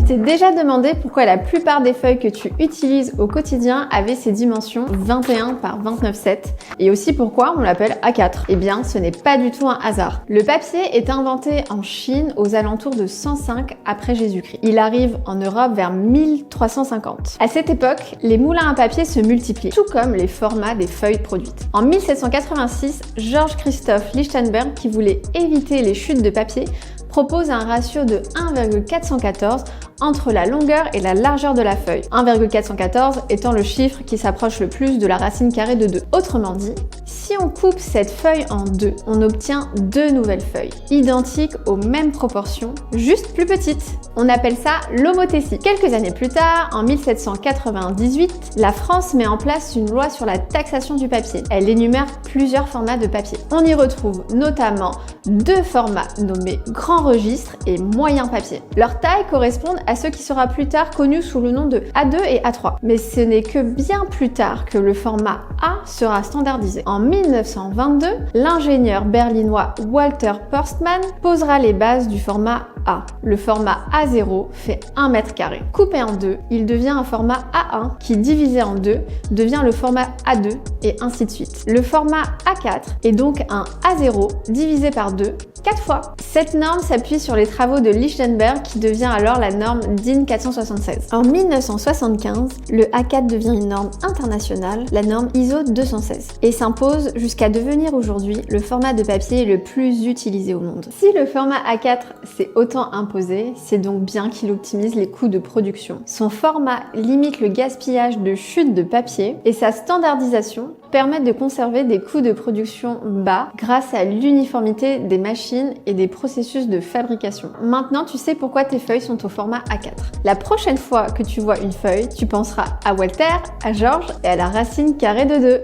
Tu t'es déjà demandé pourquoi la plupart des feuilles que tu utilises au quotidien avaient ces dimensions 21 par 29,7 et aussi pourquoi on l'appelle A4. Eh bien, ce n'est pas du tout un hasard. Le papier est inventé en Chine aux alentours de 105 après Jésus-Christ. Il arrive en Europe vers 1350. À cette époque, les moulins à papier se multiplient, tout comme les formats des feuilles produites. En 1786, Georges Christophe Lichtenberg, qui voulait éviter les chutes de papier, propose un ratio de 1,414 entre la longueur et la largeur de la feuille. 1,414 étant le chiffre qui s'approche le plus de la racine carrée de 2. Autrement dit, si on coupe cette feuille en deux, on obtient deux nouvelles feuilles, identiques aux mêmes proportions, juste plus petites. On appelle ça l'homothétie. Quelques années plus tard, en 1798, la France met en place une loi sur la taxation du papier. Elle énumère plusieurs formats de papier. On y retrouve notamment deux formats nommés grand registre et moyen papier. Leur taille correspond à ce qui sera plus tard connu sous le nom de A2 et A3. Mais ce n'est que bien plus tard que le format A sera standardisé. En 1922, l'ingénieur berlinois Walter Postmann posera les bases du format A. Le format A0 fait 1 mètre carré. Coupé en deux, il devient un format A1 qui, divisé en deux, devient le format A2 et ainsi de suite. Le format A4 est donc un A0 divisé par 2, 4 fois. Cette norme s'appuie sur les travaux de Lichtenberg qui devient alors la norme DIN 476. En 1975, le A4 devient une norme internationale, la norme ISO 216, et s'impose jusqu'à devenir aujourd'hui le format de papier le plus utilisé au monde. Si le format A4 s'est autant imposé, c'est donc bien qu'il optimise les coûts de production. Son format limite le gaspillage de chutes de papier et sa standardisation permet de conserver des coûts de production bas grâce à l'uniformité des machines et des processus de fabrication. Maintenant, tu sais pourquoi tes feuilles sont au format A4. La prochaine fois que tu vois une feuille, tu penseras à Walter, à Georges et à la racine carrée de 2.